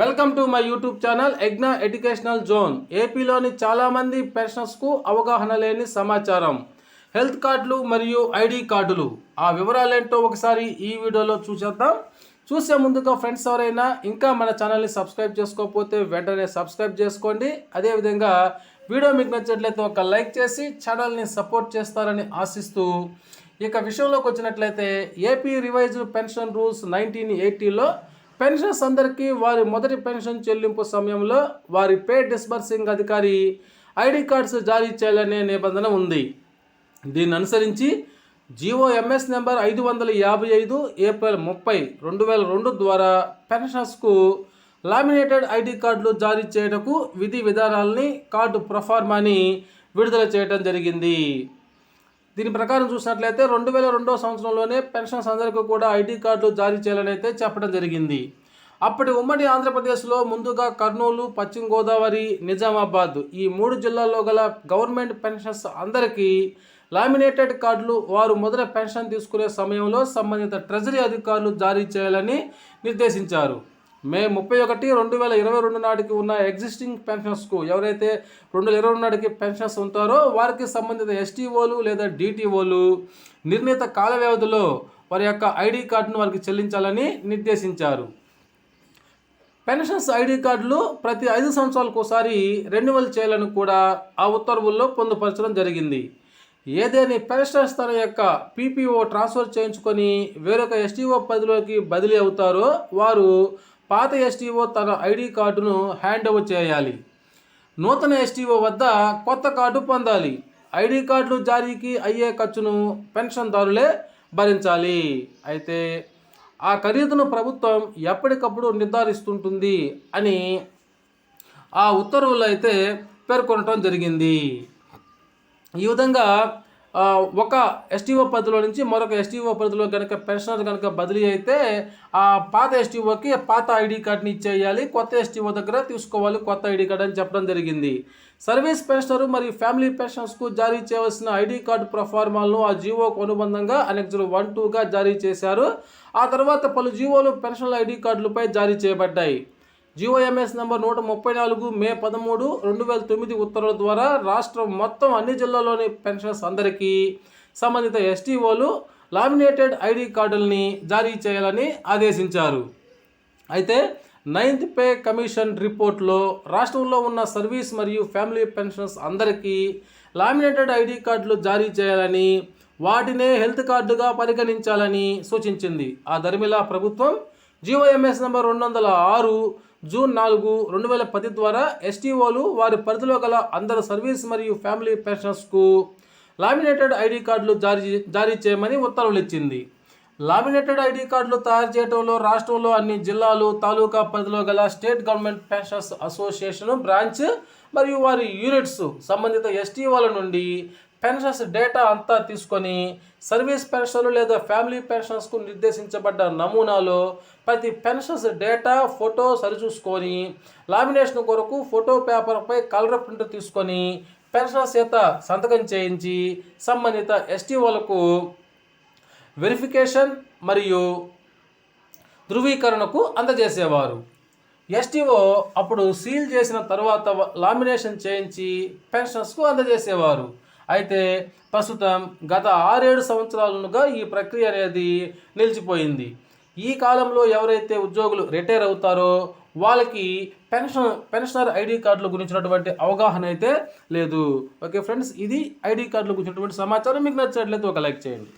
Welcome to my YouTube channel ఎగ్నా educational zone. ఏపీలోని చాలామంది పెన్షనర్స్కు అవగాహన లేని సమాచారం, హెల్త్ కార్డులు మరియు ఐడి కార్డులు. ఆ వివరాలేంటో ఒకసారి ఈ వీడియోలో చూసేద్దాం. చూసే ముందుగా ఫ్రెండ్స్ ఎవరైనా ఇంకా మన ఛానల్ని సబ్స్క్రైబ్ చేసుకోకపోతే వెంటనే సబ్స్క్రైబ్ చేసుకోండి. అదేవిధంగా వీడియో మీకు నచ్చినట్లయితే ఒక లైక్ చేసి ఛానల్ని సపోర్ట్ చేస్తారని ఆశిస్తూ ఇక విషయంలోకి వచ్చినట్లయితే ఏపీ రివైజ్డ్ పెన్షన్ రూల్స్ 1980లో పెన్షన్స్ అందరికీ వారి మొదటి పెన్షన్ చెల్లింపు సమయంలో వారి పే డిస్బర్సింగ్ అధికారి ఐడి కార్డ్స్ జారీ చేయాలనే నిబంధన ఉంది. దీన్ని అనుసరించి GOMS నెంబర్ 555 ఏప్రిల్ 30, 2002 ద్వారా పెన్షనర్స్కు లామినేటెడ్ ఐడి కార్డులు జారీ చేయటకు విధి విధానాలని కార్డు ప్రొఫార్మాని విడుదల చేయడం జరిగింది. దీని ప్రకారం చూసినట్లయితే 2002 సంవత్సరంలోనే పెన్షన్స్ అందరికీ కూడా ఐడి కార్డులు జారీ చేయాలని అయితే చెప్పడం జరిగింది. అప్పటి ఉమ్మడి ఆంధ్రప్రదేశ్లో ముందుగా కర్నూలు, పశ్చిమ గోదావరి, నిజామాబాద్ ఈ 3 జిల్లాల్లో గల గవర్నమెంట్ పెన్షన్స్ అందరికీ లామినేటెడ్ కార్డులు వారు మొదట పెన్షన్ తీసుకునే సమయంలో సంబంధిత ట్రెజరీ అధికారులు జారీ చేయాలని నిర్దేశించారు. మే 31, 2022 నాటికి ఉన్న ఎగ్జిస్టింగ్ పెన్షన్స్కు ఎవరైతే 2022 నాటికి పెన్షన్స్ ఉంటారో వారికి సంబంధిత STOలు లేదా DTOలు నిర్ణీత కాల వ్యవధిలో వారి యొక్క ఐడి కార్డును వారికి చెల్లించాలని నిర్దేశించారు. పెన్షన్స్ ఐడి కార్డులు ప్రతి 5 సంవత్సరాలకు ఒకసారి రెన్యువల్ చేయాలని కూడా ఆ ఉత్తర్వుల్లో పొందుపరచడం జరిగింది. ఏదేని పెన్షనర్స్ తన యొక్క PPO ట్రాన్స్ఫర్ చేయించుకొని వేరొక STO పరిధిలోకి బదిలీ అవుతారో వారు పాత STO తన ఐడి కార్డును హ్యాండ్ ఓవర్ చేయాలి. నూతన STO వద్ద కొత్త కార్డు పొందాలి. ఐడి కార్డులు జారీకి అయ్యే ఖర్చును పెన్షన్దారులే భరించాలి. అయితే ఆ ఖరీదును ప్రభుత్వం ఎప్పటికప్పుడు నిర్ధారిస్తుంటుంది అని ఆ ఉత్తర్వులు అయితే పేర్కొనటం జరిగింది. ఈ విధంగా ఒక STO పరిధిలో నుంచి మరొక STO పరిధిలో కనుక పెన్షనర్ కనుక బదిలీ అయితే ఆ పాత STOకి పాత ఐడి కార్డుని ఇచ్చేయాలి, కొత్త STO దగ్గర తీసుకోవాలి కొత్త ఐడి కార్డు అని చెప్పడం జరిగింది. సర్వీస్ పెన్షనర్ మరియు ఫ్యామిలీ పెన్షన్స్కు జారీ చేయవలసిన ఐడి కార్డు ప్రొఫార్మాలను ఆ జీవోకు అనుబంధంగా Annex 1-2గా జారీ చేశారు. ఆ తర్వాత పలు జీవోలు పెన్షనల్ ఐడి కార్డులపై జారీ చేయబడ్డాయి. GOMS నెంబర్ 134 మే 13, 2009 ఉత్తర్వుల ద్వారా రాష్ట్రం మొత్తం అన్ని జిల్లాల్లోని పెన్షనర్స్ అందరికీ సంబంధిత STOలు లామినేటెడ్ ఐడి కార్డుల్ని జారీ చేయాలని ఆదేశించారు. అయితే 9th పే కమిషన్ రిపోర్ట్లో రాష్ట్రంలో ఉన్న సర్వీస్ మరియు ఫ్యామిలీ పెన్షనర్స్ అందరికీ లామినేటెడ్ ఐడి కార్డులు జారీ చేయాలని, వాటినే హెల్త్ కార్డుగా పరిగణించాలని సూచించింది. ఆ దరిమిలా ప్రభుత్వం GOMS నెంబర్ 206 జూన్ 4, 2010 ద్వారా STOలు వారి పరిధిలో గల అందరు సర్వీస్ మరియు ఫ్యామిలీ పెన్షనర్స్కు లామినేటెడ్ ఐడి కార్డులు జారీ చేయమని ఉత్తర్వులు ఇచ్చింది. లామినేటెడ్ ఐడి కార్డులు తయారు చేయడంలో రాష్ట్రంలో అన్ని జిల్లాలు, తాలూకా పరిధిలో గల state government pensioners association branch మరియు వారి యూనిట్స్ సంబంధిత STOల నుండి పెన్షన్స్ డేటా అంతా తీసుకొని సర్వీస్ పెన్షన్లు లేదా ఫ్యామిలీ పెన్షన్స్కు నిర్దేశించబడ్డ నమూనాలో ప్రతి పెన్షన్స్ డేటా ఫోటో సరిచూసుకొని లామినేషన్ కొరకు ఫోటో పేపర్పై కలర్ ప్రింట్ తీసుకొని పెన్షనర్స్ చేత సంతకం చేయించి సంబంధిత STOలకు వెరిఫికేషన్ మరియు ధృవీకరణకు అందజేసేవారు. STO అప్పుడు సీల్ చేసిన తర్వాత లామినేషన్ చేయించి పెన్షనర్స్కు అందజేసేవారు. అయితే ప్రస్తుతం గత 6-7 సంవత్సరాలుగా ఈ ప్రక్రియ అనేది నిలిచిపోయింది. ఈ కాలంలో ఎవరైతే ఉద్యోగులు రిటైర్ అవుతారో వాళ్ళకి పెన్షనర్ ఐడి కార్డుల గురించినటువంటి అవగాహన అయితే లేదు. ఓకే ఫ్రెండ్స్, ఇది ఐడి కార్డుల గురించినటువంటి సమాచారం. మీకు నచ్చినట్లయితే ఒక లైక్ చేయండి.